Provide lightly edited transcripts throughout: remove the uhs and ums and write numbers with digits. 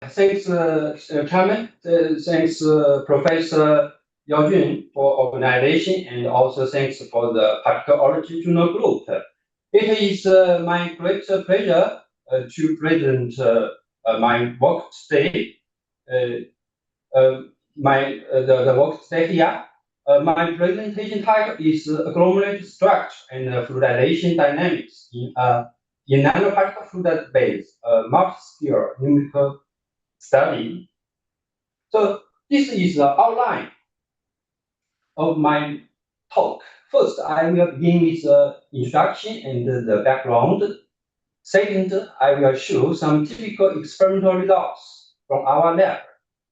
Thanks, Chairman. Thanks, Professor Yao Jun for organization, and also thanks for the Particulology Journal Group. It is my great pleasure to present my work today. The work today here. My presentation title is Agglomerate Structure and Fluidization Dynamics in nanoparticle fluid-based multi-scale numerical study. So this is the outline of my talk. First, I will begin with the introduction and the background. Second, I will show some typical experimental results from our lab,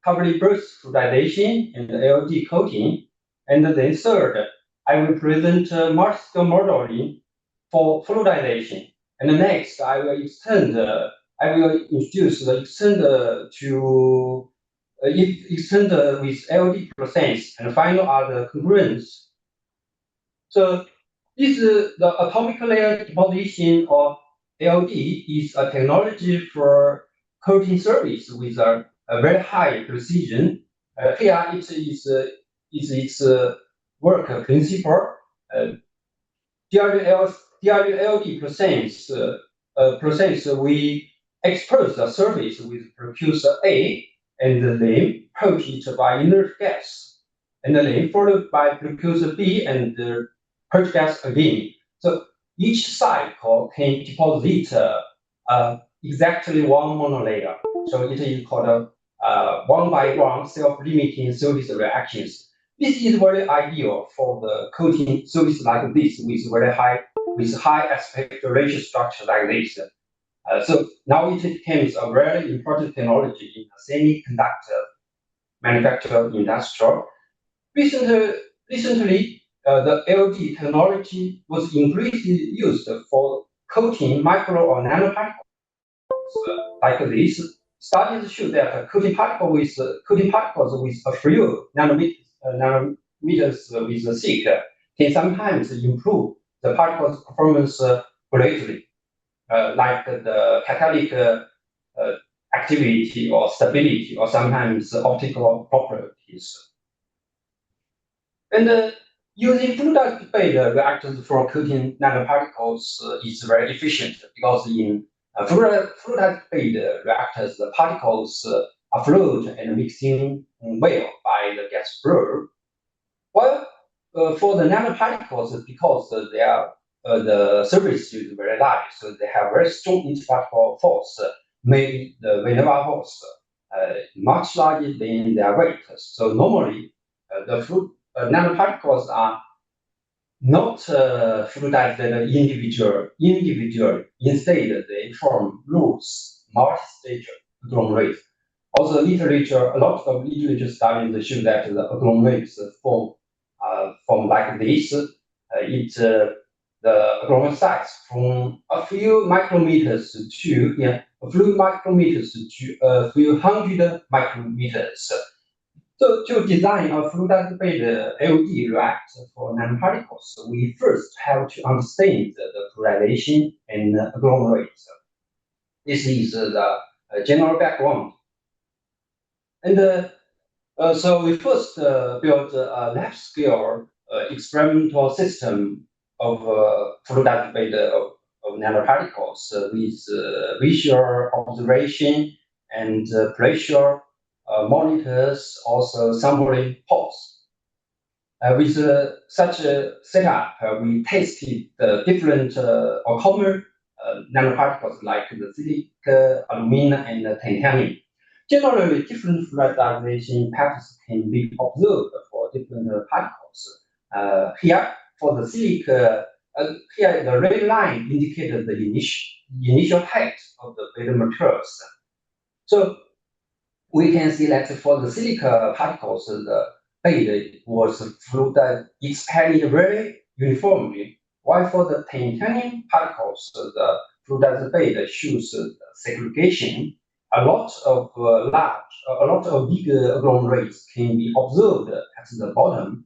covering both fluidization and ALD coating. And then third, I will present multi-scale modeling for fluidization. And next, I will introduce the extend with ALD process, and final are the concurrents. So this the atomic layer deposition of ALD is a technology for coating surface with a very high precision. Here it is its work principle. DRLD process we expose the surface with precursor A, and then coat it by inert gas, and then followed by precursor B and purge gas again. So each cycle can deposit exactly one monolayer. So it is called one by one self-limiting surface reactions. This is very ideal for the coating surface like this with high aspect ratio structure like this. So now it becomes a very important technology in the semiconductor manufacturing industry. Recently, the LD technology was increasingly used for coating micro or nanoparticles like this. Studies show that coating particles with a few nanometers with thick can sometimes improve the particle's performance greatly. Like the catalytic activity or stability, or sometimes optical properties. And using fluidized reactors for coating nanoparticles is very efficient, because in fluidized reactors, the particles are fluid and mixing well by the gas flow. While for the nanoparticles, because they are the surface is very light, so they have very strong interparticle force, made the van der Waals force much larger than their weight. So normally, the nanoparticles are not fluidized individually. Instead, they form loose multi-stage agglomerate. Also, a lot of literature studies show that the agglomerates form like this. The agglomerate size from a few micrometers to a few hundred micrometers. So to design a fluidized ALD reactor for nanoparticles, we first have to understand the fluidization and agglomerate. This is the general background. And so we first built a lab-scale experimental system of fluidized of nanoparticles with visual observation and pressure monitors, also sampling pods. With such a setup, we tested the different or common nanoparticles like the silicon, aluminum, and titanium. Generally, different fluidization patterns can be observed for different particles. Here, for the silica, here the red line indicated the initial height of the beta materials. So we can see that for the silica particles, the beta was expanded very uniformly, while for the titanium particles, the fluidized beta shows segregation. A lot of big agglomerates can be observed at the bottom.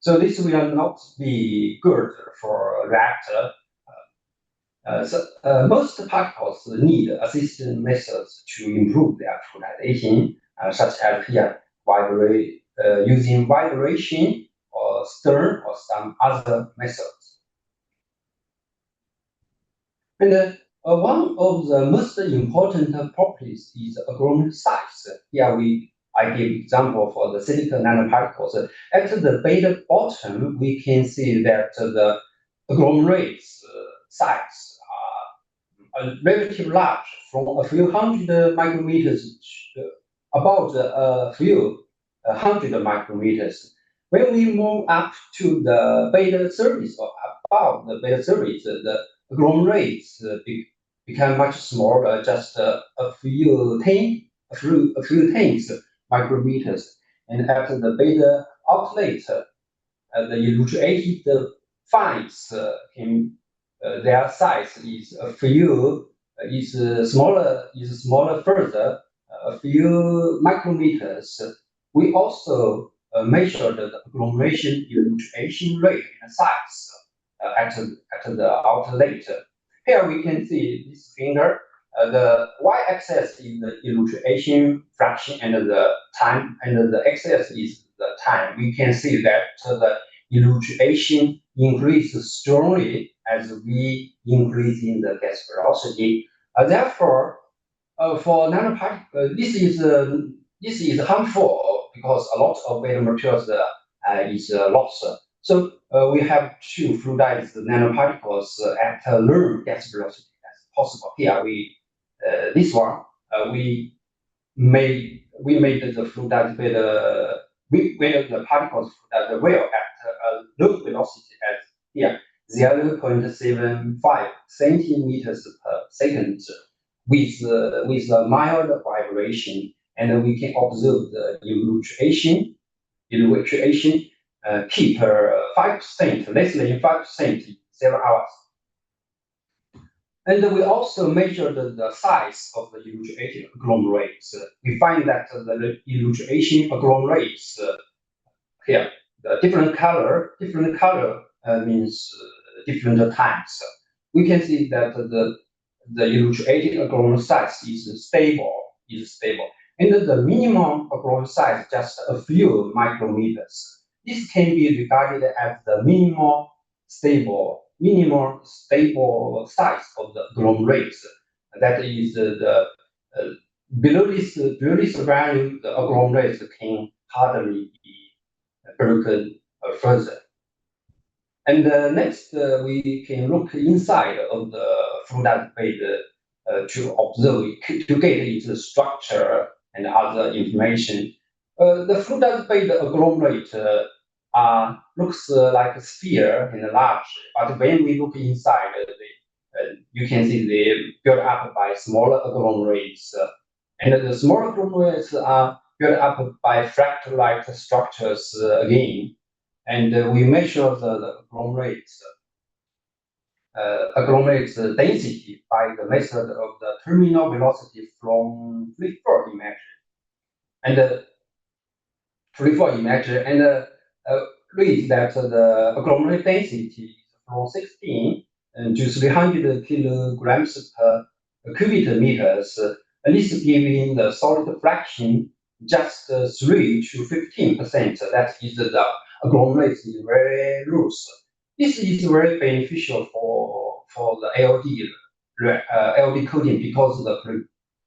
So this will not be good for a reactor. Most particles need assistant methods to improve their fluidization, such as here using vibration or stir or some other methods. And one of the most important properties is agglomerate size. Here I give example for the silicon nanoparticles. At the beta bottom, we can see that the agglomerates size relatively large, from a few hundred micrometers to about a few hundred micrometers. When we move up to the beta surface or above the beta surface, the agglomerates become much smaller, just a few tens micrometers. And after the beta outlet, the elucidated finds their size is smaller further, a few micrometers. We also measured the agglomeration elucidation rate and size at the outlet. Here we can see this finger. The y-axis is the elucidation fraction, and the time, and the x-axis is the time. We can see that the elucidation increases strongly as we increase in the gas velocity. Therefore, for nanoparticle, this is harmful because a lot of beta materials is lost. So we have to fluidize the nanoparticles at a low gas velocity as possible. Here this one we made the fluidized beta. We made the particles fluidized well at a low velocity as here 0.75 centimeters per second with a mild vibration, and we can observe the elucidation keep 5%, less than 5% in several hours. And we also measured the size of the elucidated agglomerates. We find that the elucidation agglomerates here, the different color means different times. We can see that the elucidated agglomerate size is stable, and the minimum agglomerate size just a few micrometers. This can be regarded as the minimal stable size of the agglomerates. That is below this value, the agglomerates can hardly be broken further. And next, we can look inside of the fluidized bed to observe, to get its structure and other information. The fluidized bed agglomerate looks like a sphere and large, but when we look inside, you can see they built up by smaller agglomerates, and the smaller agglomerates are built up by fractal-like structures again. And we measure the agglomerates density by the method of the terminal velocity from free-fall imagery. And free-fall imagery, and read that the agglomerate density is from 16 to 300 kilograms per cubic meters, at least giving the solid fraction just 3 to 15%. That is the agglomerate is very loose. This is very beneficial for the LD coating because the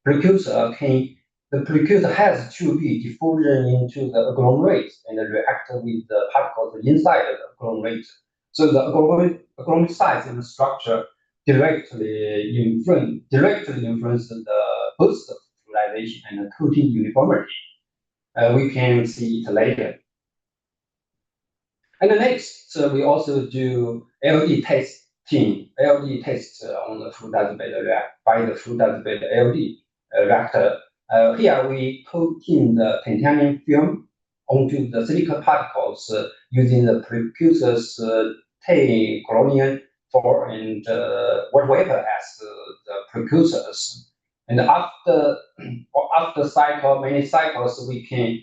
precursor has to be diffusion into the agglomerate and react with the particles inside the agglomerate. So the agglomerate size and structure directly influence both the fluidization and the coating uniformity. We can see it later. And next, we also do LD testing, on the fluidized bed by the fluidized bed LD reactor. Here we coating the titanium film onto the silicon particles using the precursors T, polonium 4, and water vapor as the precursors. And after many cycles, we can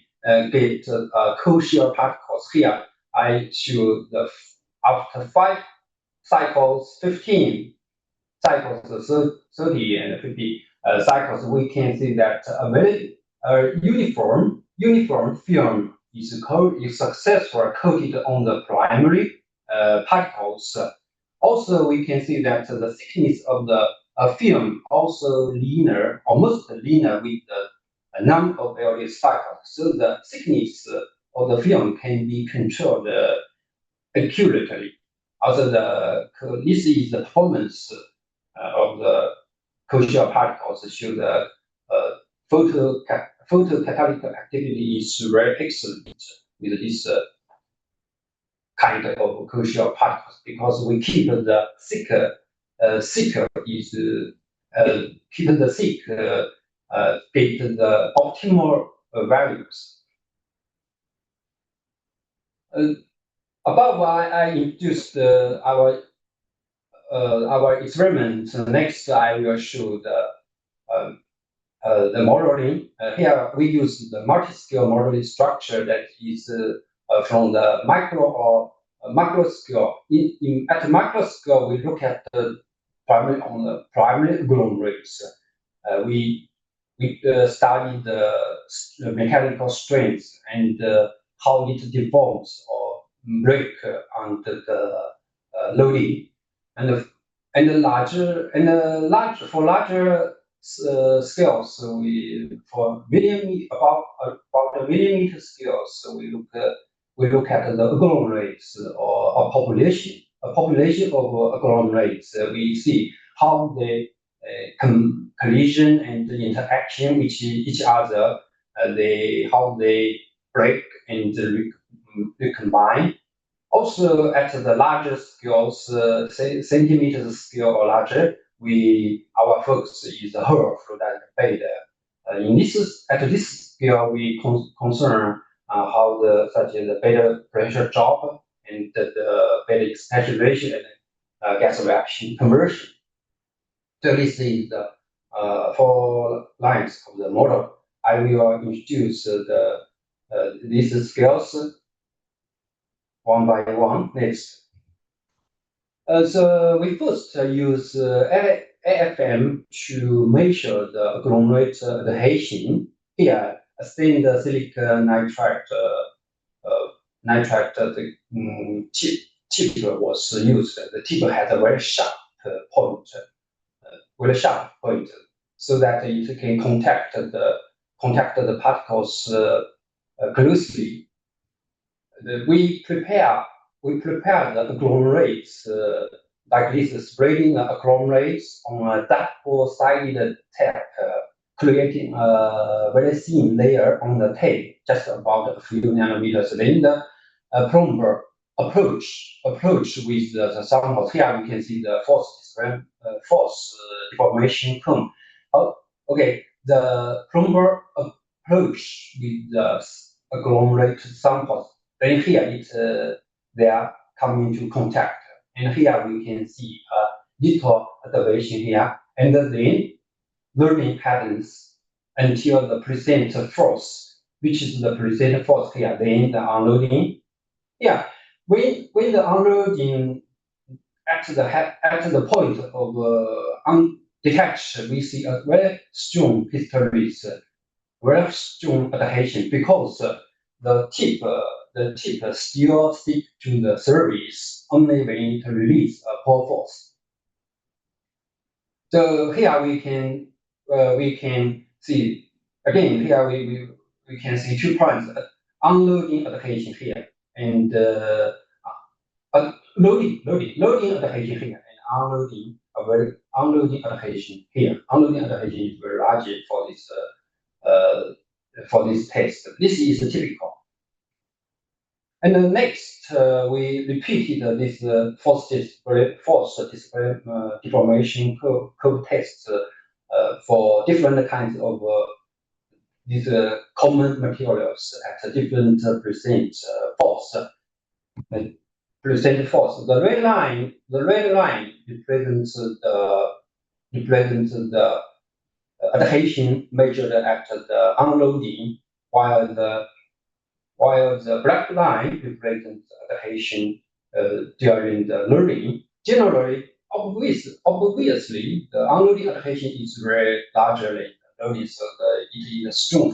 get co-shear particles. Here I show after 5 cycles, 15 cycles, 30 and 50 cycles, we can see that a very uniform film is successfully coated on the primary particles. Also, we can see that the thickness of the film also linear, almost linear with the number of LD cycles. So the thickness of the film can be controlled accurately. Also, this is the performance of the co-shell particles. Show the photocatalytic activity is very excellent with this kind of co-shell particles, because we keep the thicker is keep the thick get the optimal values. Above, I introduced our experiment. Next, I will show the modeling. Here we use the multi-scale modeling structure that is from the micro or macro scale. At the macro scale, we look at the primary agglomerates. We study the mechanical strength and how it deforms or break under the loading, and for larger scales, for millimeter about the millimeter scales, we look at the agglomerates or a population of agglomerates. We see how they collision and the interaction with each other, how they break and recombine. Also, at the larger scales, centimeter scale or larger, our focus is the whole fluidized beta. At this scale, we concern how such as the beta pressure drop and the beta expansion ratio and gas reaction conversion. So this is the 4 lines of the model. I will introduce these scales one by one. Next. So we first use AFM to measure the agglomerate adhesion. Here, a stained silicon nitride tip was used. The tip has a very sharp point, so that it can contact the particles closely. We prepare the agglomerates like this, spreading the agglomerates on a double-sided tape, creating a very thin layer on the tape, just about a few nanometers. Then the plumber approach with the samples. Here we can see the force deformation cone. Okay, the plumber approach with the agglomerate samples. Then here they are coming into contact, and here we can see a little deviation here, and then learning patterns until the present force, which is the present force here. Then the unloading. Yeah, when the unloading at the point of detection, we see a very strong hysteresis, very strong adhesion, because the tip still stick to the surface only when it release a pole force. So here we can see again. Here we can see 2 points: unloading adhesion here, and loading adhesion here, and unloading adhesion here. Unloading adhesion is very large for this test. This is typical. And then next, we repeated this force deformation curve test for different kinds of these common materials at a different percent force. The red line represents the adhesion measured at the unloading, while the black line represents adhesion during the loading. Generally, obviously, the unloading adhesion is very largely loaded, so it is a strong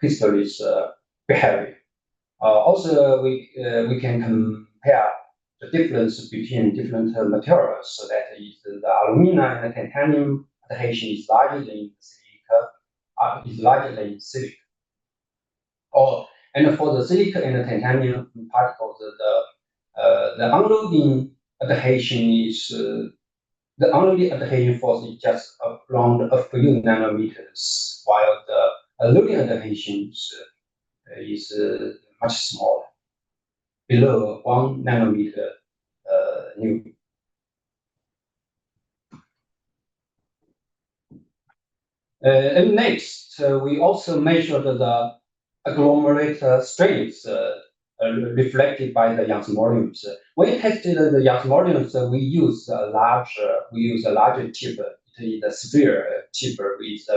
crystallis behavior. Also, we can compare the difference between different materials, so that is the alumina and the titanium adhesion is larger than silica, and for the silica and the titanium particles, the unloading adhesion is the unloading adhesion force is just around a few nanometers, while the loading adhesion is much smaller, below 1 nanometer new. And next, we also measured the agglomerate strength reflected by the Young's modulus. When we tested the Young's modulus, we use a larger tip. It is a sphere tip with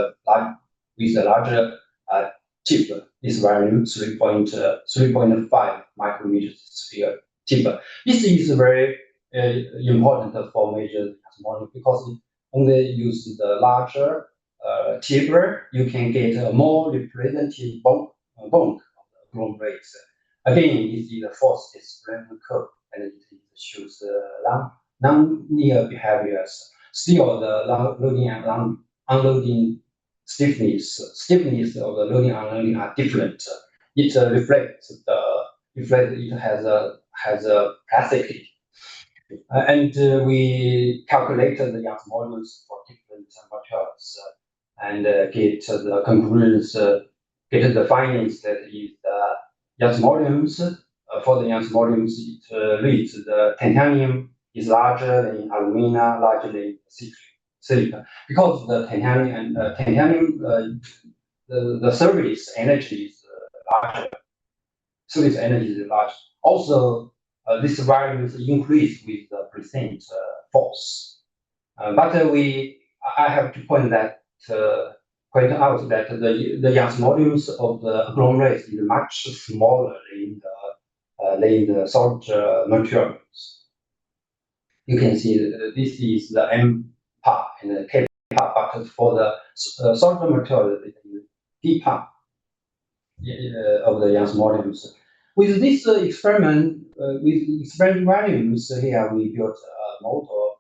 a larger tip. This value 3.5 micrometers sphere tip. This is very important for measuring Young's modulus because only use the larger tip, you can get a more representative bond of the agglomerates. Again, this is the force displacement curve, and it shows non-linear behaviors. Still, the loading and unloading stiffness of the loading and unloading are different. It reflects it has a plasticity. And we calculated the Young's modulus for different materials and get the conclusions, get the findings that is Young's modulus. For the Young's modulus, it reads the titanium is larger than alumina, larger than silica, because the titanium the surface energy is larger. Surface energy is large. Also, this values increase with the percent force. But I have to point out that the Young's modulus of the agglomerate is much smaller than the solid materials. You can see this is the M part and the K part, but for the solid material, it is P part of the Young's modulus. With this experiment, with experimental values, here we built a model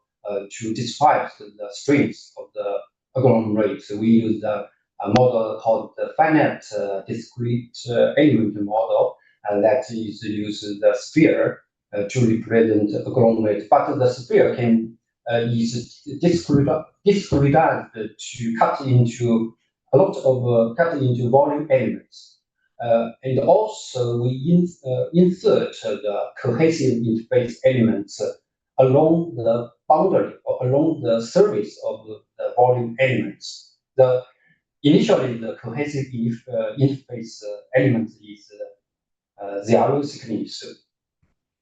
to describe the strength of the agglomerate. So we use a model called the finite discrete element model, and that is use the sphere to represent agglomerate. But the sphere is discretized to cut into a lot of cut into volume elements. And also we insert the cohesive interface elements along the boundary or along the surface of the volume elements. Initially, the cohesive interface element is zero thickness.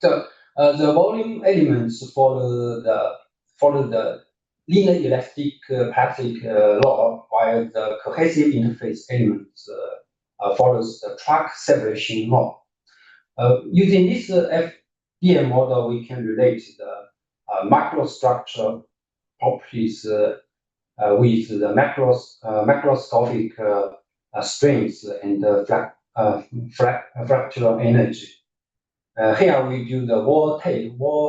So the volume elements follow the linear elastic plastic law, while the cohesive interface elements follows the track separation law. Using this FDM model, we can relate the microstructure properties with the macroscopic strength and fractional energy. Here we do the wall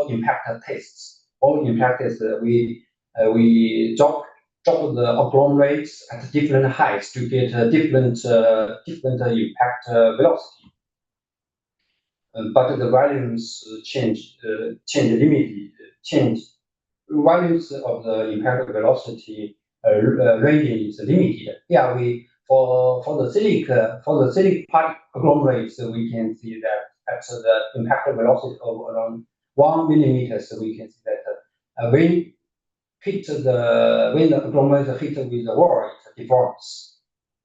impact tests. Wall impact tests, we drop the agglomerates at different heights to get different impact velocity. But the values change values of the impact velocity range is limited. Yeah, for the silica part agglomerates, we can see that at the impact velocity of around 1 millimeter, so we can see that when the agglomerate hit with the wall, it deforms.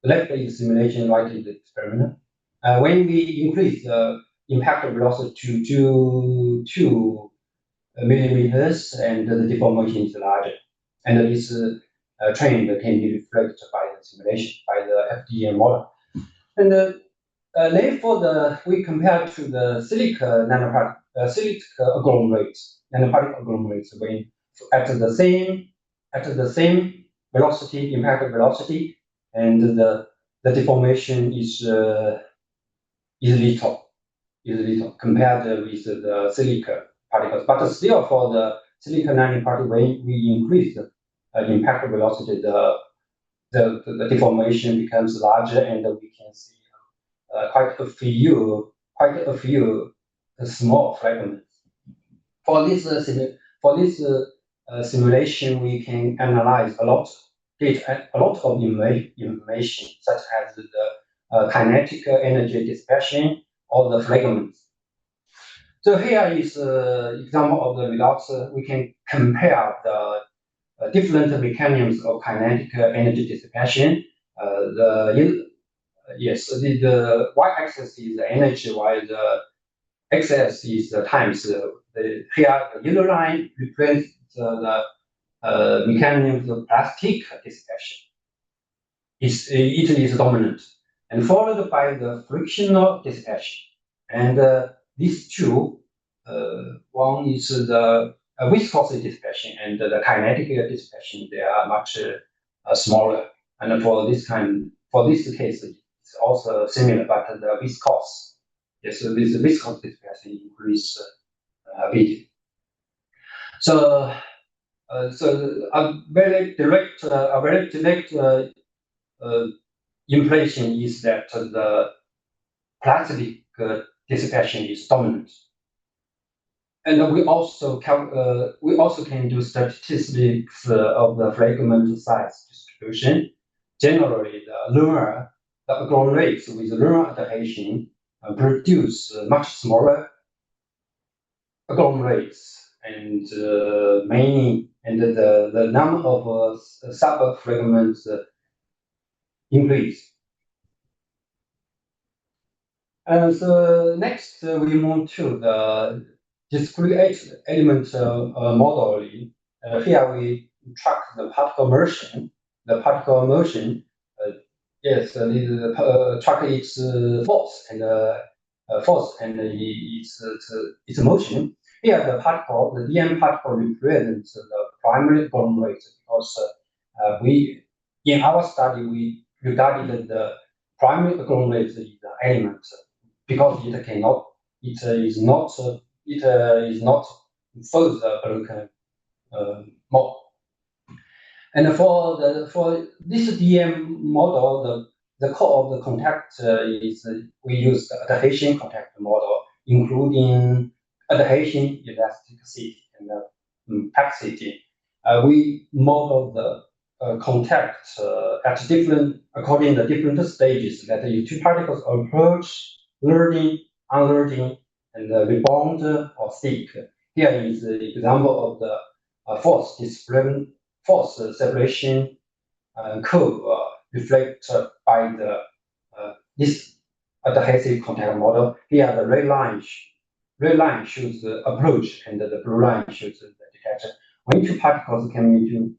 Left is simulation, right is the experiment. When we increase the impact velocity to 2 millimeters, and the deformation is larger. And this trend can be reflected by the simulation, by the FDM model. And then we compare to the silica agglomerate, nanoparticle agglomerates, when at the same velocity, impact velocity, and the deformation is little compared with the silica particles. But still, for the silica nanoparticle, when we increase the impact velocity, the deformation becomes larger, and we can see quite a few small fragments. For this simulation, we can analyze a lot of information, such as the kinetic energy dispersion of the fragments. So here is an example of the results. We can compare the different mechanisms of kinetic energy dispersion. The y-axis is the energy, while the x-axis is the times. Here, the yellow line represents the mechanism of plastic dispersion. It is dominant, and followed by the frictional dispersion. And these two, one is the viscosity dispersion, and the kinetic dispersion. They are much smaller. And for this case, it's also similar, but the viscous, yes, this viscous dispersion increase a bit. So, a very direct impression is that the plastic dispersion is dominant. And we also can do statistics of the fragment size distribution. Generally, the agglomerates with lunar adhesion produce much smaller agglomerates, and the number of sub-fragments increase. And so next, we move to the discrete element modeling. Here we track the particle motion. The particle motion, track its force and its motion. Here, the DM particle represents the primary agglomerate, because in our study we regarded the primary agglomerate as the element, because it is not further broken more. And for this DM model, the core of the contact is we use the adhesion contact model, including adhesion, elasticity, and opacity. We model the contact according to different stages that the two particles approach, loading, unloading, and rebound or stick. Here is the example of the force separation curve reflected by this adhesive contact model. Here, the red line shows the approach, and the blue line shows the detection. When two particles come into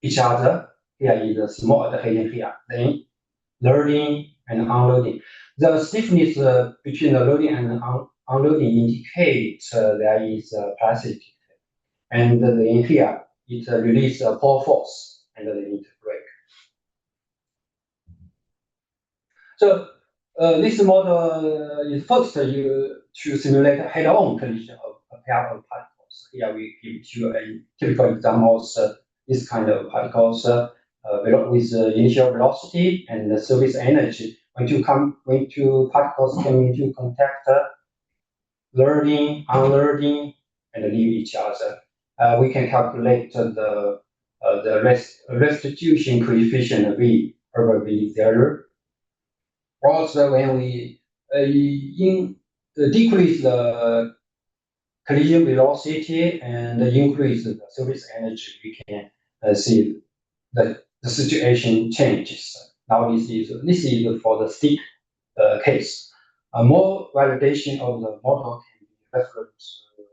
each other, here is a small adhesion here, then loading and unloading. The stiffness between the loading and unloading indicates there is plasticity. And then here, it releases a pore force, and then it breaks. So this model is first to simulate a head-on collision of a pair of particles. Here we give you a typical examples, this kind of particles with initial velocity and the surface energy. When two particles come into contact, loading, unloading, and leave each other, we can calculate the restitution coefficient V over V0. Also, when we decrease the collision velocity and increase the surface energy, we can see that the situation changes. Now this is for the stick case. More validation of the model can be referred to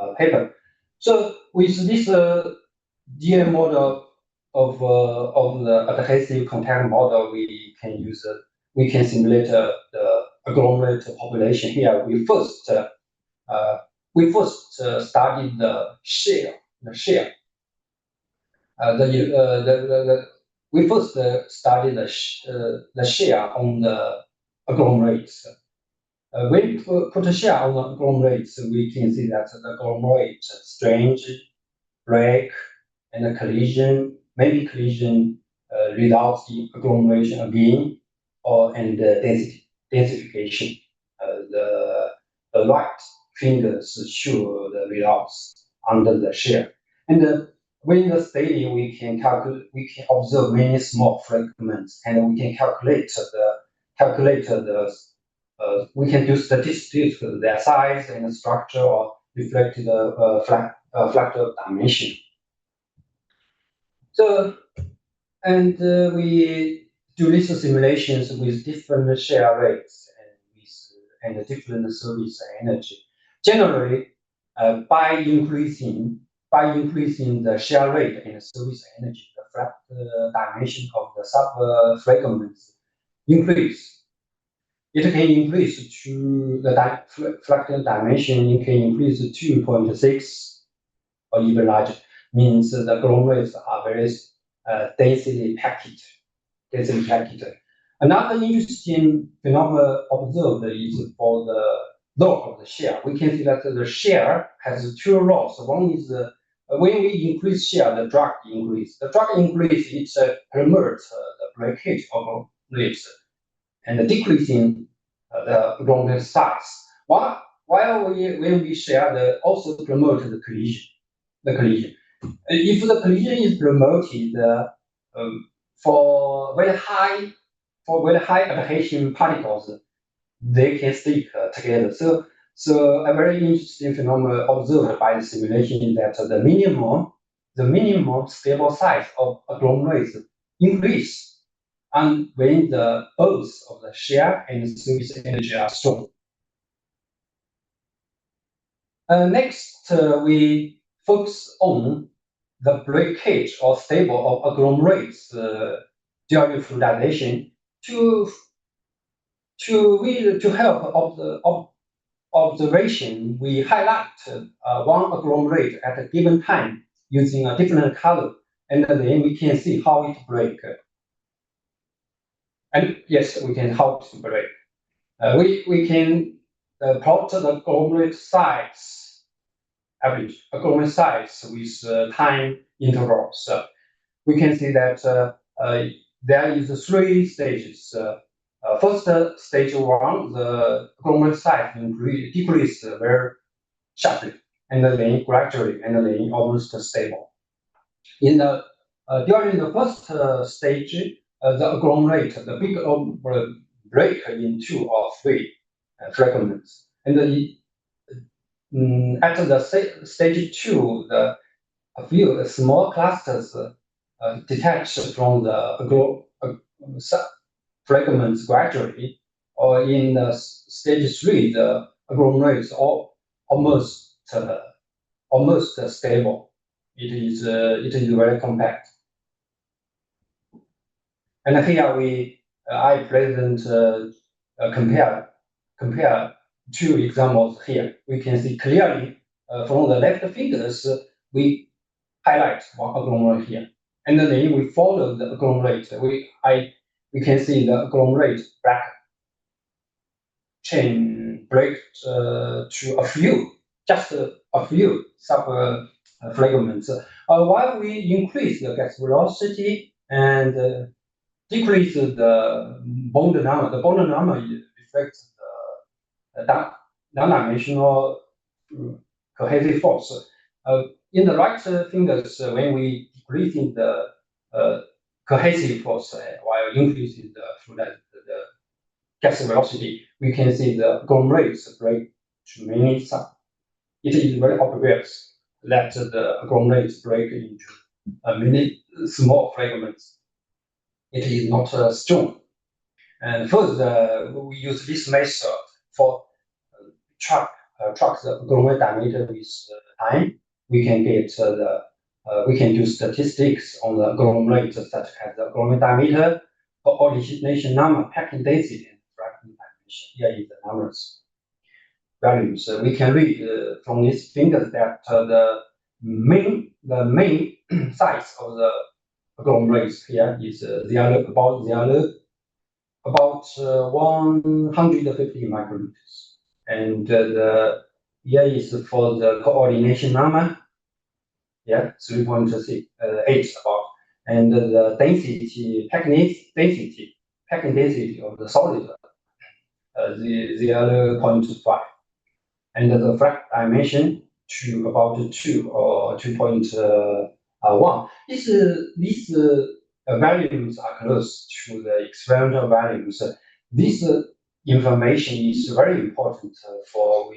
our paper. So with this DM model of the adhesive contact model, we can simulate the agglomerate population. Here we first studied the shell shear. We first studied the shear on the agglomerates. When we put a shear on the agglomerates, we can see that the agglomerate strange, break, and the collision, maybe collision results in agglomeration again, and densification. The right fingers show the results under the shear. And when the study, we can observe many small fragments, and we can calculate we can do statistics with their size and structure or reflect the fractal dimension. So, we do these simulations with different shear rates and different surface energy. Generally, by increasing the shear rate and surface energy, the fractal dimension of the sub fragments increase. It can increase to the fractal dimension. It can increase to 2.6 or even larger. Means the agglomerates are very densely packed. Another interesting phenomenon observed is for the law of the shear. We can see that the shear has two laws. One is when we increase shear, the drag increase. The drag increase is promotes the breakage of ribs and decreasing the agglomerated size. While when we shear, they also promote the collision. If the collision is promoted for very high adhesion particles, they can stick together. So a very interesting phenomenon observed by the simulation is that the minimum stable size of agglomerates increase, and when the both of the shear and surface energy are strong. Next, we focus on the breakage or stable of agglomerates during fluidization to help the observation. We highlight one agglomerate at a given time using a different color, and then we can see how it breaks. And yes, we can help to break. We can plot the agglomerate size, average agglomerate size with time intervals. We can see that there is 3 stages. First stage 1, the agglomerate size decreased very sharply, and then gradually, and then almost stable. In the during the first stage, the agglomerate, the big agglomerate break in 2 or 3 fragments, and at the stage 2, a few small clusters detach from the fragments gradually, or in stage 3, the agglomerates are almost stable. It is very compact. And here I present compare 2 examples here. We can see clearly from the left figures, we highlight one agglomerate here, and then we follow the agglomerate. We can see the agglomerate back chain break to just a few sub fragments. While we increase the gas velocity and decrease the bond number, the bond number reflects the non-dimensional cohesive force. In the right fingers, when we decreasing the cohesive force while increasing the gas velocity, we can see the agglomerates break to many sub. It is very obvious that the agglomerates break into many small fragments. It is not strong. And first, we use this method for track the agglomerate diameter with time. We can get we can do statistics on the agglomerate such as the agglomerate diameter, origination number, packing density, and fractal dimension. Here is the numbers values. We can read from these figures that main size of the agglomerates here is about 150 micrometers, and the here is for the coordination number, 3.8 about, and the packing density of the solid, 0.5, and the flux dimension to about 2 or 2.1. These values are close to the experimental values. This information is very important for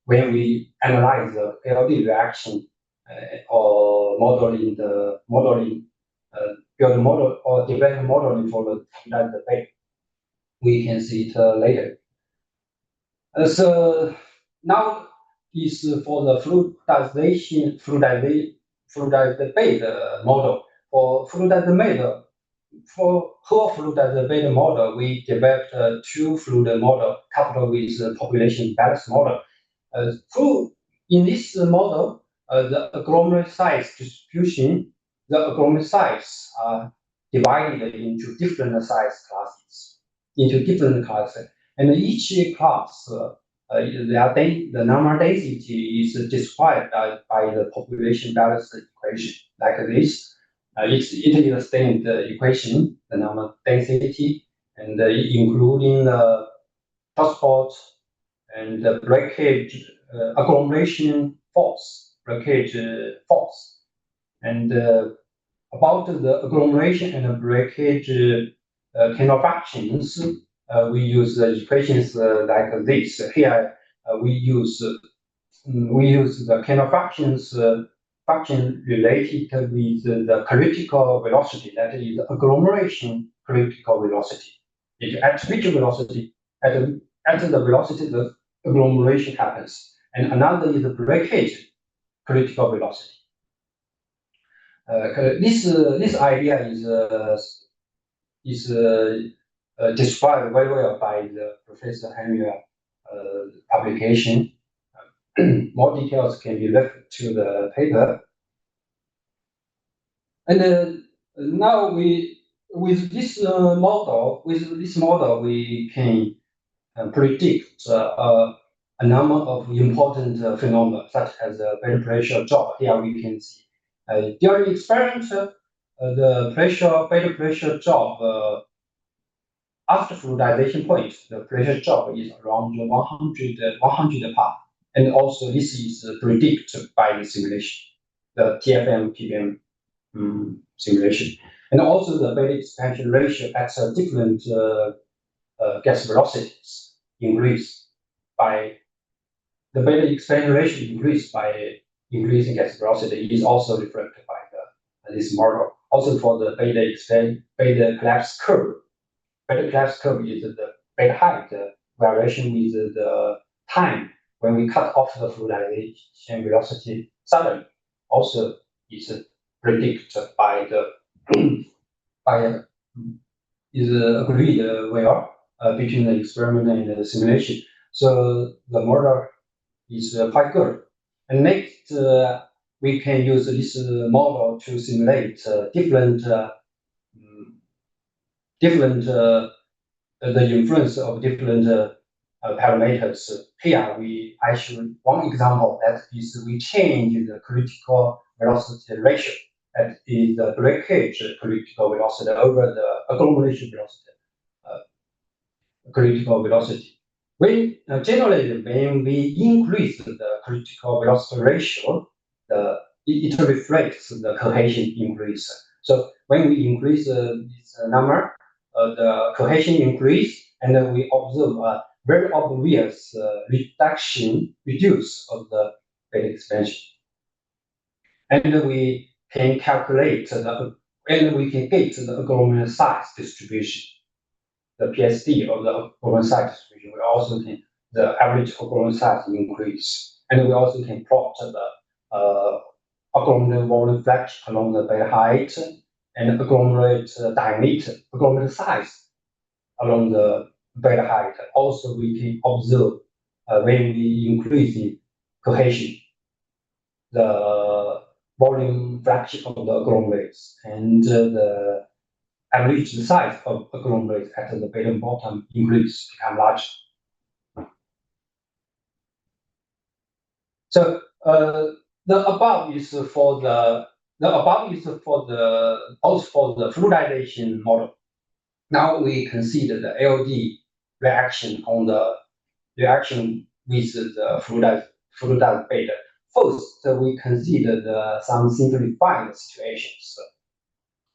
when we analyze the ALD reaction or build model or develop modeling for the debate. We can see it later. So now is for the fluidized bed model. For whole fluidized bed model, we developed two fluid model coupled with population balance model. In this model, the agglomerate size distribution, the agglomerate size are divided into different size classes, and each class, the number density is described by the population balance equation, like this. It is the same equation, the number density, and including the transport and the breakage agglomeration force, and about the agglomeration and breakage Keynote functions. We use the equations like this. Here we use the Keynote functions function related with the critical velocity, that is the agglomeration critical velocity. At which velocity? At the velocity the agglomeration happens, and another is the breakage critical velocity. This idea is described very well by the Professor Henry publication. More details can be referred to the paper. And now with this model, we can predict a number of important phenomena, such as the bed pressure drop. Here we can see during experiment, the bed pressure drop after fluidization point, the pressure drop is around 100 bar. And also this is predicted by the simulation, the TFM PBM simulation. And also the bed expansion ratio at different gas velocities increase by the bed expansion ratio increased by increasing gas velocity is also reflected by this model. Also for the bed collapse curve. Bed collapse curve is the bed height variation with the time when we cut off the fluidization velocity suddenly. Also is predicted by is agreed well between the experiment and the simulation. So the model is quite good. And next, we can use this model to simulate different the influence of different parameters. Here I show one example, that is we change the critical velocity ratio, that is the breakage critical velocity over the agglomeration velocity critical velocity. Generally, when we increase the critical velocity ratio, it reflects the cohesion increase. So when we increase this number, the cohesion increase, and then we observe a very obvious reduce of the bed expansion. And we can calculate and we can get the agglomerate size distribution, the PSD of the agglomerate size distribution. We also can the average agglomerate size increase, and we also can plot the agglomerate volume flux along the bed height and agglomerate diameter, agglomerate size along the bed height. Also, we can observe when we increase the cohesion, the volume fraction of the agglomerates, and the average size of agglomerates at the bottom increase, become larger. So the above is for the also for the fluidization model. Now we consider the ALD reaction on the reaction with the fluidized bed. First, we consider some simplified situations.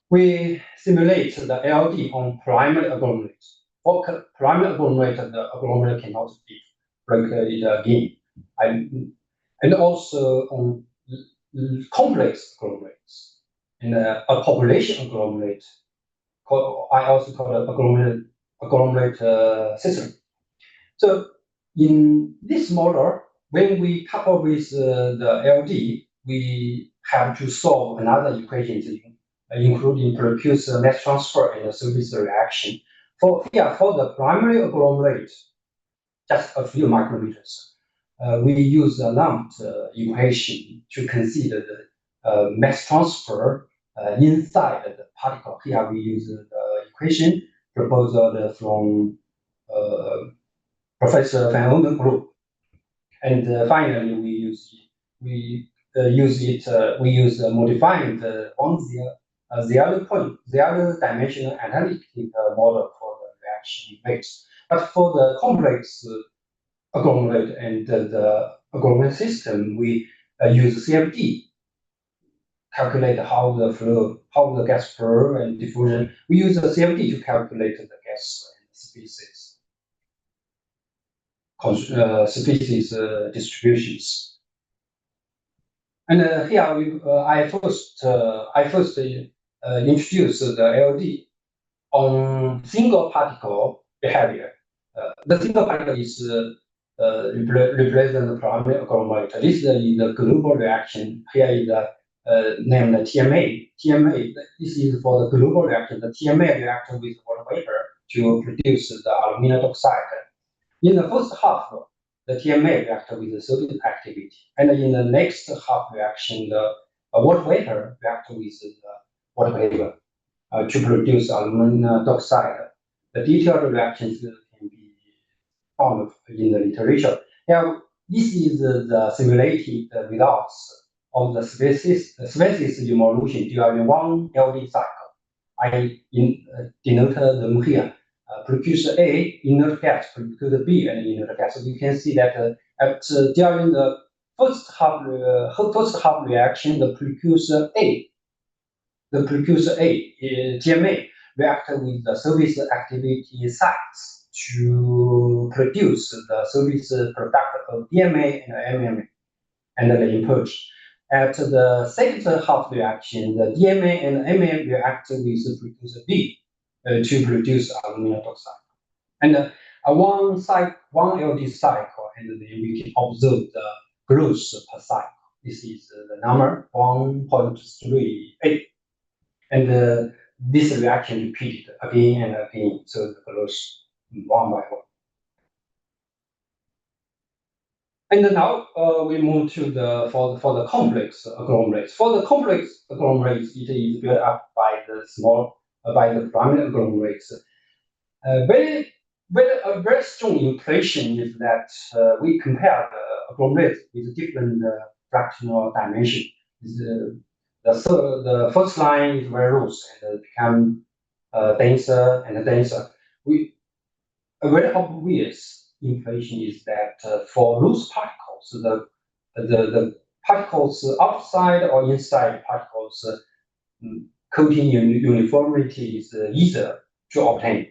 We simulate the ALD on primary agglomerate. For primary agglomerate, the agglomerate cannot be break it again. And also on complex agglomerates. And a population agglomerate, I also call it agglomerate system. So in this model, when we couple with the LD, we have to solve another equation, including precursor mass transfer and surface reaction. For the primary agglomerate, just a few micrometers, we use a lumped equation to consider the mass transfer inside the particle. Here we use the equation proposed from Professor Van Onden group, and finally we use modifying the zero dimensional analytic model for the reaction rates. But for the complex agglomerate and the agglomerate system, we use CFD calculate how the flow, how the gas flow and diffusion. We use the CFD to calculate the gas and species distributions. And here I first introduced the LD on single particle behavior. The single particle is represent the primary agglomerate. This is the global reaction. Here is the named TMA. TMA, this is for the global reaction. The TMA reacts with water vapor to produce the aluminum dioxide. In the first half, the TMA reacts with the surface activity. And in the next half reaction, the water vapor reacts with the water vapor to produce aluminum dioxide. The detailed reactions can be found in the literature. Now, this is the simulated results of the species evolution during one LD cycle. I denote them here. Precursor A, inert gas, precursor B, and inert gas. So we can see that during the first half reaction, the precursor A, TMA, react with the surface activity sites to produce the surface product of DMA and MMA, and then purge. At the second half reaction, the DMA and MMA react with the precursor B to produce aluminum dioxide. And one LD cycle, and then we can observe the growth per cycle. This is the number 1.38. And this reaction repeated again and again, so the growth one by one. And now we move to for the complex agglomerates. For the complex agglomerates, it is built up by the primary agglomerates. A very strong impression is that we compare the agglomerates with different fractional dimension. The first line is very loose and become denser and denser. A very obvious impression is that for loose particles, the particles outside or inside particles coating uniformity is easier to obtain.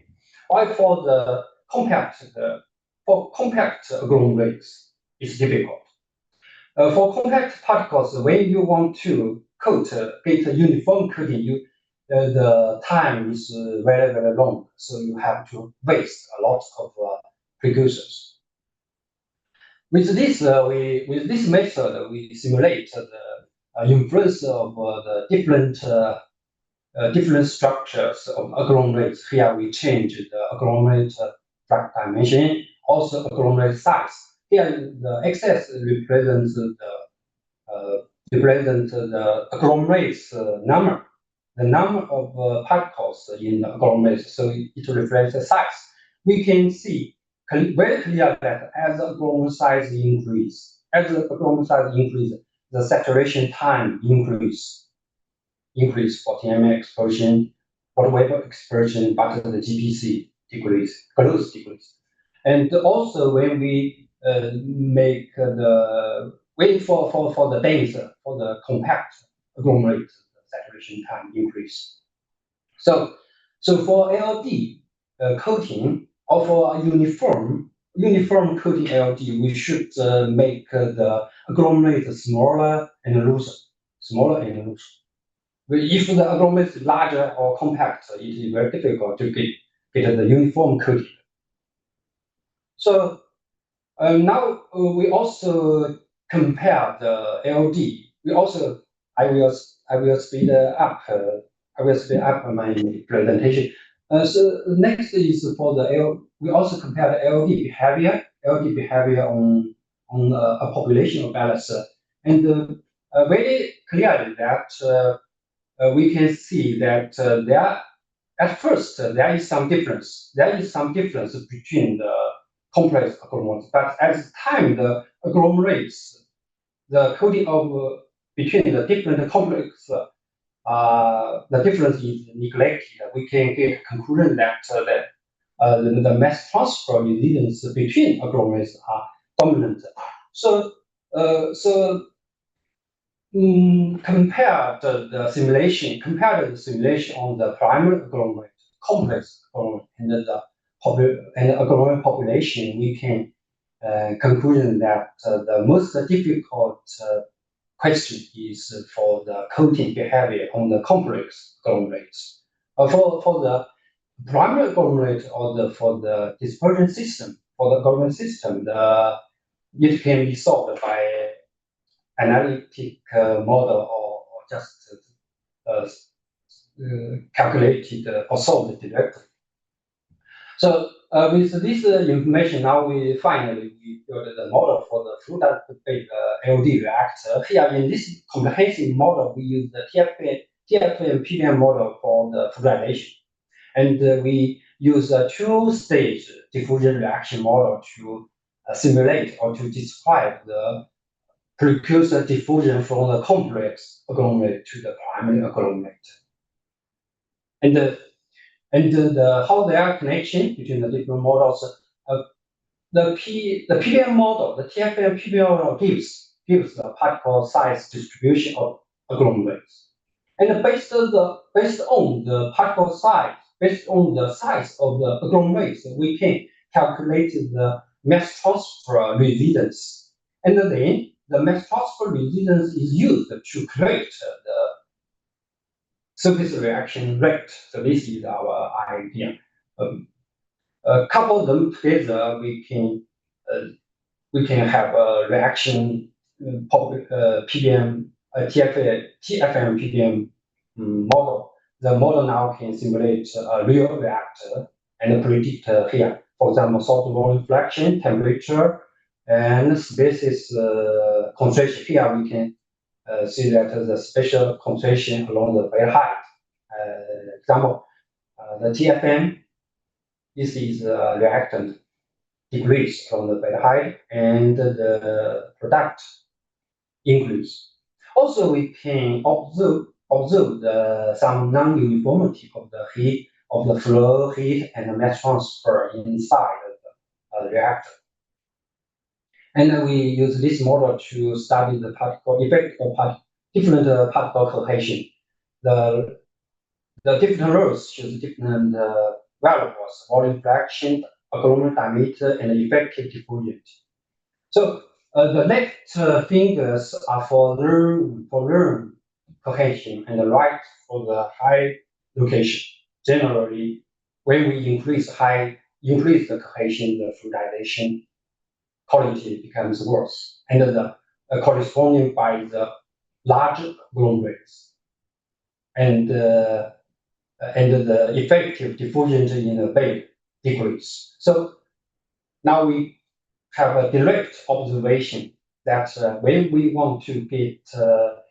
While for the compact agglomerates, it's difficult. For compact particles, when you want to get a uniform coating, the time is very, very long. So you have to waste a lot of precursors. With this method, we simulate the influence of the different structures of agglomerates. Here we change the agglomerate fractal dimension, also agglomerate size. Here the x-axis represents the represent the agglomerate's number, the number of particles in the agglomerate, so it reflects the size. We can see very clear that as the agglomerate size increase, the saturation time increase for TMA explosion, for Weber explosion, but the GPC growth decrease. And also when we make the wait for the dense, for the compact agglomerate, the saturation time increase. So for ALD coating, or for uniform coating ALD, we should make the agglomerate smaller and looser. If the agglomerate is larger or compact, it is very difficult to get the uniform coating. So now we also compare the ALD. I will speed up. I will speed up my presentation. So next is for the ALD. We also compare the ALD behavior on a population balance, and very clearly that we can see that at first there is some difference. There is some difference between the complex agglomerates, but as time the agglomerates, the coating of between the different complex, the difference is neglected. We can get a conclusion that the mass transfer resistance between agglomerates are dominant. So compare the simulation on the primary agglomerate, complex agglomerate, and the agglomerate population, we can conclude that the most difficult question is for the coating behavior on the complex agglomerates. For the primary agglomerate or for the dispersion system, it can be solved by analytic model or just calculated or solved directly. So with this information, now we finally build the model for the fluidized ALD reactor. Here in this comprehensive model, we use the TFA and PBM model for the fluidization. And we use a two-stage diffusion reaction model to simulate or to describe the precursor diffusion from the complex agglomerate to the primary agglomerate. And how there are connection between the different models. The PBM model, the TFA and PBM model gives the particle size distribution of agglomerates. And based on the particle size, based on the size of the agglomerates, we can calculate the mass transfer resistance. And then the mass transfer resistance is used to create the surface reaction rate. So this is our idea. Couple them together, we can have a reaction PBM, TFM PBM model. The model now can simulate a real reactor and predict here, for example, salt volume fraction, temperature, and species concentration. Here we can see that the spatial concentration along the bed height. Example, the TFM, this is reactant decrease from the bed height, and the product increase. Also, we can observe some non-uniformity of the heat, of the flow, heat, and the mass transfer inside the reactor. And we use this model to study the particle effect of different particle cohesion. The different rows shows different variables: volume fraction, agglomerate diameter, and effective diffusion. So the left fingers are for learn cohesion, and the right for the high location. Generally, when we increase the cohesion, the fluidization quality becomes worse, and the corresponding by the large agglomerates, and the effective diffusion in the bed decrease. So now we have a direct observation that when we want to get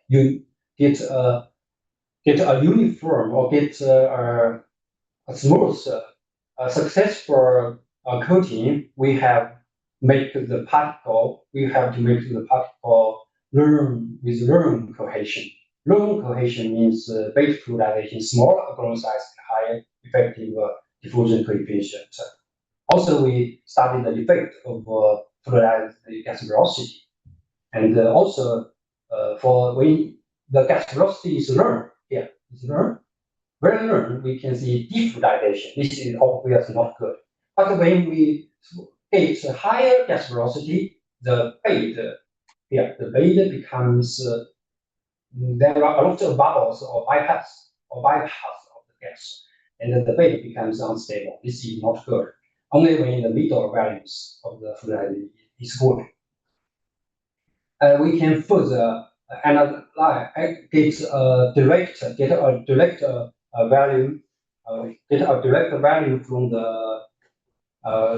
you get a uniform or get a smooth, successful coating, we have make the particle. We have to make the particle learn with learn cohesion. Learn cohesion means base fluidization, smaller agglomerate size, higher effective diffusion coefficient. Also, we studied the effect of fluidized gas velocity, and also for when the gas velocity is learned, very learned, we can see defluidization. This is obviously not good. But when we get a higher gas velocity, the bed becomes there are a lot of bubbles or bypass of the gas, and the bed becomes unstable. This is not good. Only when the middle values of the fluidization is good. We can further analyze, get a direct value, from the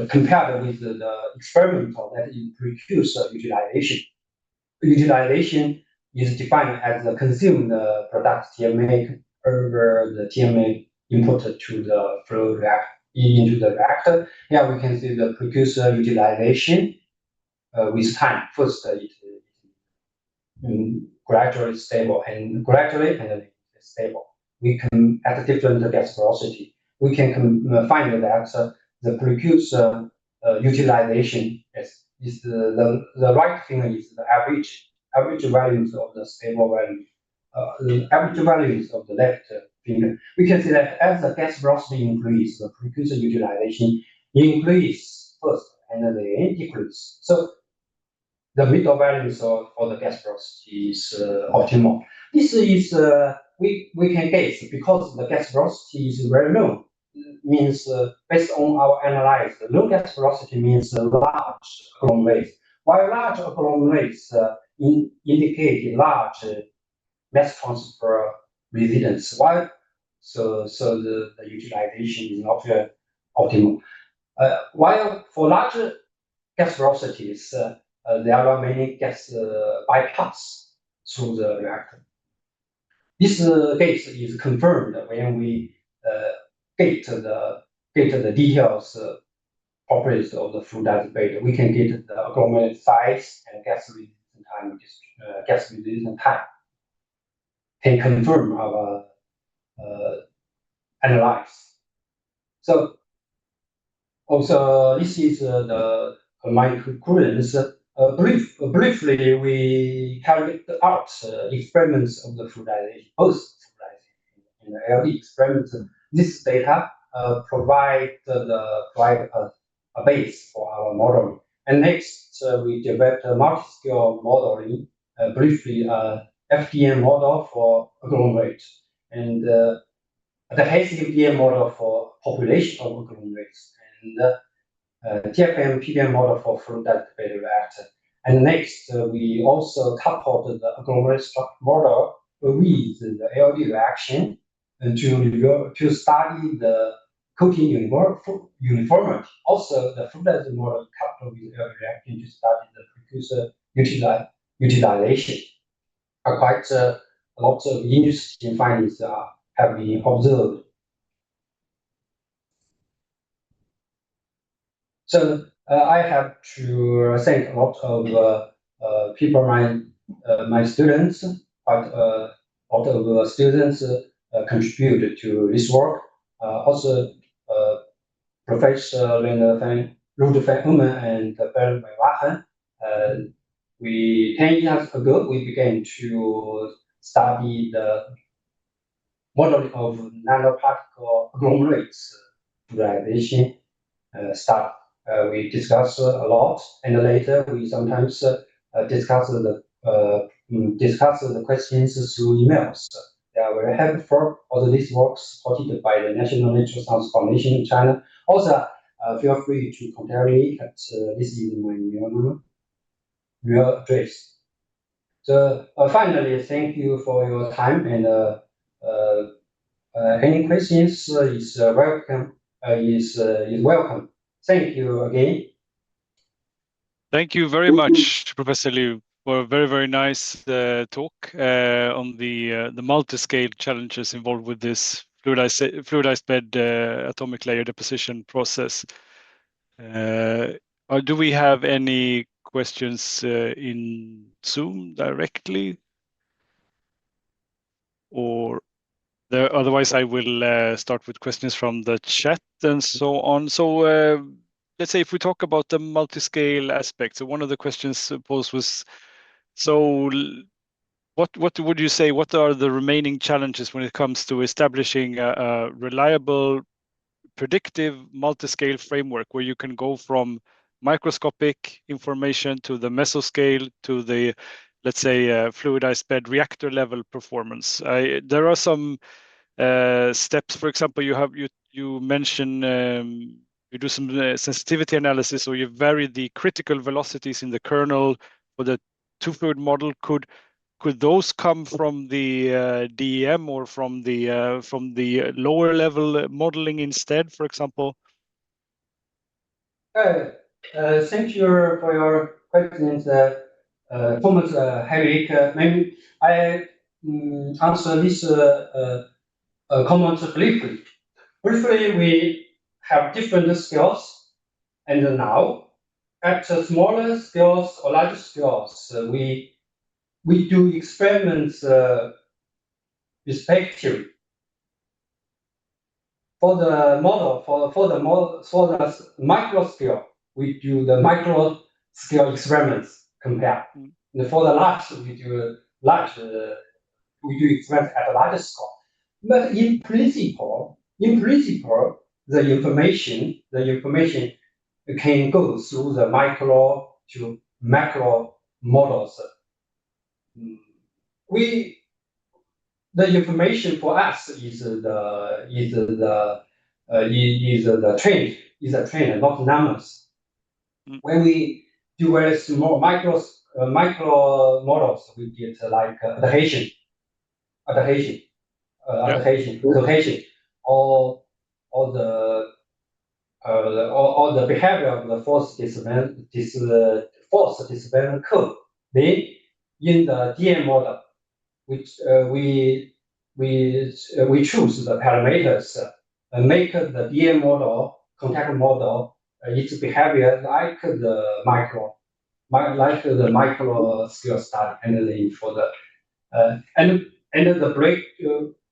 compared with the experimental, that is precursor utilization. Utilization is defined as the consumed product TMA over the TMA input to the flow reactor into the reactor. Here we can see the precursor utilization with time. First, it gradually stable and stable. We can at different gas velocity. We can find that the precursor utilization is the right thing is the average values of the stable value, the average values of the left finger. We can see that as the gas velocity increase, the precursor utilization increase first and then decrease. So the middle values for the gas velocity is optimal. This is we can guess because the gas velocity is very low. Means based on our analysis, low gas velocity means large agglomerates. While large agglomerates indicate large mass transfer resistance. Why? So the utilization is not optimal. While for larger gas velocities, there are many gas bypass through the reactor. This case is confirmed when we get the details properties of the fluidized bed. We can get the agglomerate size and gas resistance time. Can confirm our analysis. So also this is my conclusions. Briefly, we carried out experiments of the fluidization, post-fluidization in the LD experiments. This data provide a base for our modeling. And next, we developed a multi-scale modeling, briefly FDM model for agglomerate, and the HCFDM model for population of agglomerates, and TFM PDM model for fluidized bed reactor. And next, we also coupled the agglomerate structure model with the ALD reaction and to study the coating uniformity. Also, the fluidized model coupled with ALD reaction to study the precursor utilization. Quite a lot of interesting findings have been observed. So I have to thank a lot of people, my students, quite a lot of students contributed to this work. Also, Professor Ludwig van Umen and Bernd Wachen. 10 years ago, we began to study the modeling of nanoparticle agglomerates fluidization stuff. We discuss a lot, and later we sometimes discuss the questions through emails. They are very helpful. Also, this work supported by the National Natural Science Foundation in China. Also, feel free to contact me at this is my real address. So finally, thank you for your time, and any questions is welcome. Is welcome. Thank you again. Thank you very much, Professor Liu. for a very, very nice talk on the multi-scale challenges involved with this fluidized bed atomic layer deposition process. Do we have any questions in Zoom directly? Or otherwise, I will start with questions from the chat and so on. So let's say if we talk about the multi-scale aspect, so one of the questions posed was, so what would you say, what are the remaining challenges when it comes to establishing a reliable, predictive multi-scale framework where you can go from microscopic information to the mesoscale to the, let's say, fluidized bed reactor level performance? There are some steps. For example, you mention you do some sensitivity analysis, or you vary the critical velocities in the kernel for the two-fluid model. Could those come from the DEM or from the lower level modeling instead, for example? Thank you for your questions, Thomas Henrik. Maybe I answer this comment briefly. Briefly, we have different scales, and now at smaller scales or larger scales, we do experiments respectively. For the model, for the micro scale, we do the micro scale experiments compare. And for the large, we do experiments at a larger scale. But in principle, the information can go through the micro to macro models. The information for us is the trend, not numbers. When we do very small micro models, we get like adhesion, or the behavior of the force displacement curve. Then in the DM model, which we choose the parameters and make the DM model, contact model, its behavior like the micro scale study, and then for the and the break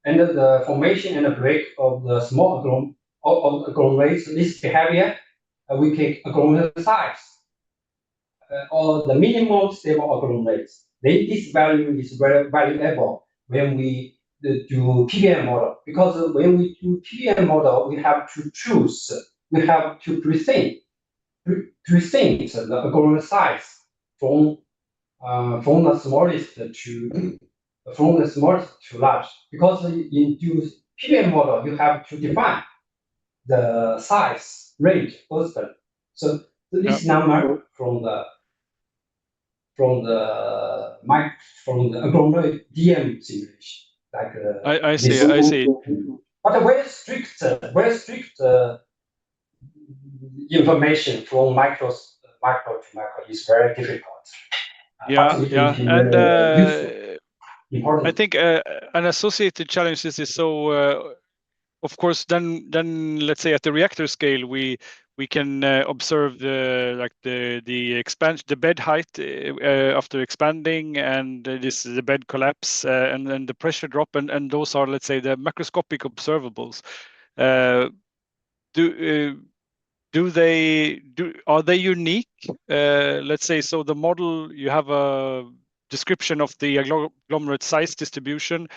and the formation and the break of the small agglomerates, this behavior, we take agglomerate size or the minimum stable agglomerates. Then this value is very valuable when we do PBM model, because when we do PBM model, we have to present the agglomerate size from the smallest to large. Because in do PBM model, you have to define the size range first. So this number from the agglomerate DM simulation, like I see. But very strict information from micro to macro is very difficult. And I think an associated challenge is so. Of course, then let's say at the reactor scale, we can observe the expansion, the bed height after expanding, and the bed collapse, and then the pressure drop, and those are, let's say, the macroscopic observables. Are they unique? Let's say, so the model, you have a description of the agglomerate size distribution.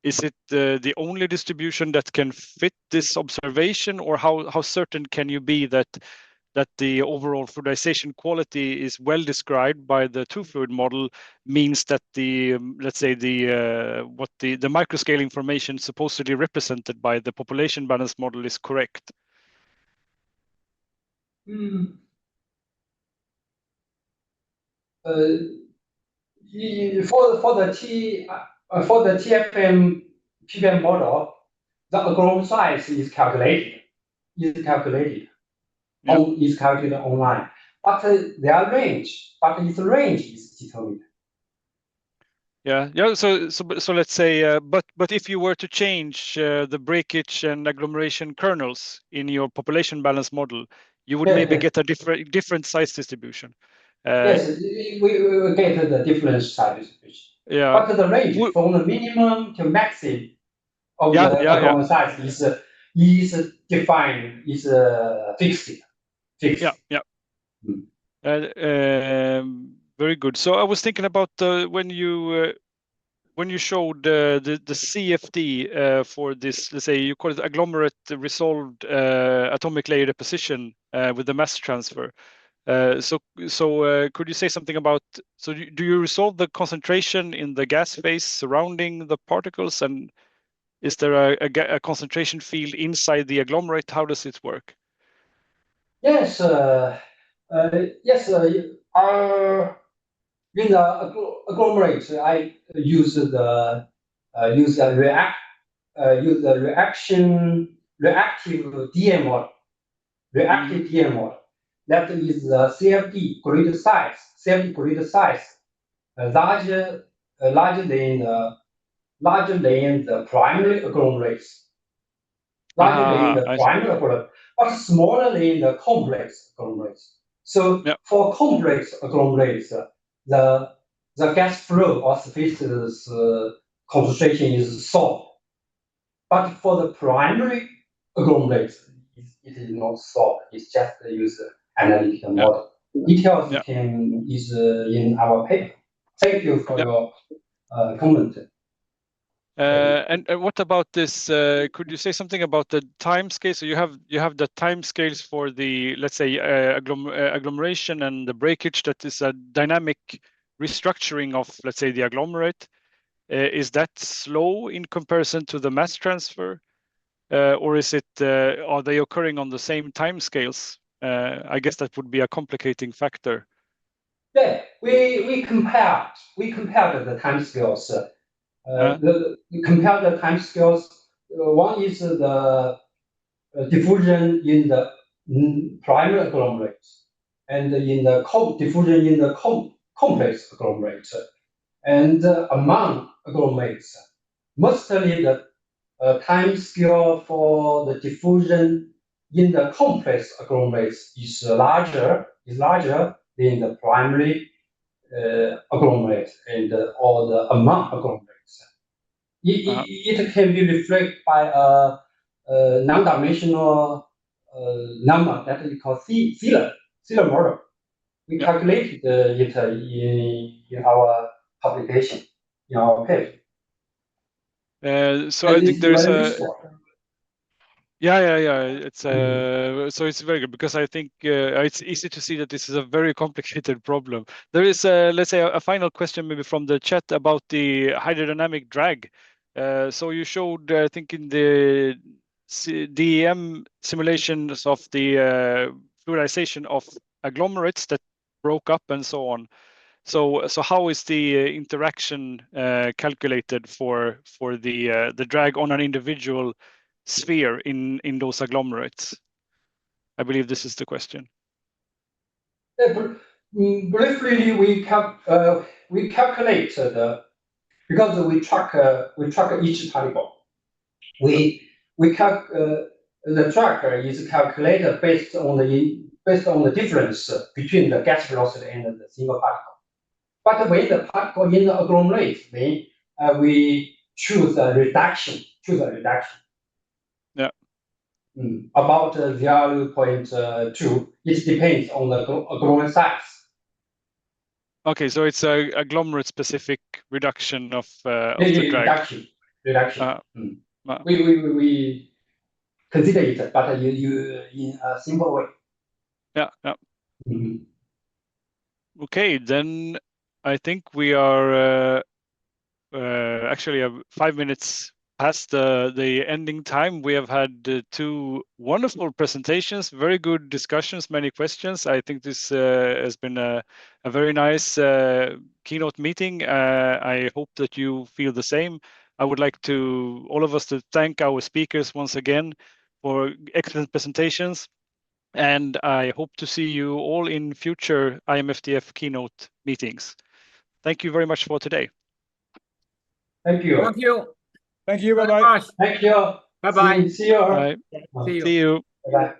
Is it the only distribution that can fit this observation, or how certain can you be that the overall fluidization quality is well described by the two-fluid model, means that the let's say what the microscale information supposedly represented by the population balance model is correct? For the TFM PBM model, the agglomerate size is calculated online. but their range, but its range is determined. Yeah. So let's say, but if you were to change the breakage and agglomeration kernels in your population balance model, you would maybe get a different size distribution. Yes, we get the different size distribution. Yeah. But the range from the minimum to maximum of the agglomerate size is defined, is fixed. Yeah. Very good. So I was thinking about when you showed the CFD for this, let's say you call it agglomerate resolved atomic layer deposition with the mass transfer. So could you say something about, so do you resolve the concentration in the gas phase surrounding the particles, and is there a concentration field inside the agglomerate? How does it work? Yes, yes. In the agglomerate, I use the reactive DM model. Reactive DM model. That is the CFD grid size. CFD grid size larger than the primary agglomerates. Larger than the primary agglomerate, but smaller than the complex agglomerates. So for complex agglomerates, the gas flow or surface concentration is solved. But for the primary agglomerates, it is not solved. It's just use analytical model. Details is in our paper. Thank you for your comment. And what about this? Could you say something about the time scale? So you have the time scales for the, let's say, agglomeration and the breakage. That is a dynamic restructuring of, let's say, the agglomerate. Is that slow in comparison to the mass transfer, or is it? Are they occurring on the same time scales? I guess that would be a complicating factor. Yeah, we compared the time scales. We compare the time scales. One is the diffusion in the primary agglomerate, and in the diffusion in the complex agglomerate, and among agglomerates. Mostly the time scale for the diffusion in the complex agglomerates is larger than the primary agglomerate and or the among agglomerates. It can be reflected by a non-dimensional number that we call Sealer model. We calculated it in our publication, in our paper. So I think there's a it's so it's very good, because I think it's easy to see that this is a very complicated problem. There is let's say a final question maybe from the chat about the hydrodynamic drag. So you showed, I think, in the DEM simulations of the fluidization of agglomerates that broke up and so on. So how is the interaction calculated for the drag on an individual sphere in those agglomerates? I believe this is the question. Briefly, we calculate because we track each particle. The tracker is calculated based on the difference between the gas velocity and the single particle. But when the particle in the agglomerate, then we choose a reduction. Yeah. About 0.2. It depends on the agglomerate size. Okay, so it's a agglomerate-specific reduction of the drag. Reduction. We consider it, but you in a simple way. Yeah. Okay, then I think we are actually 5 minutes past the ending time. We have had two wonderful presentations, very good discussions, many questions. I think this has been a very nice keynote meeting. I hope that you feel the same. I would like all of us to thank our speakers once again for excellent presentations. And I hope to see you all in future IMFTF keynote meetings. Thank you very much for today. Thank you. Thank you. Thank you. very Bye-bye. much. Thank you. Bye-bye. See you. Bye. See you. See you. Bye.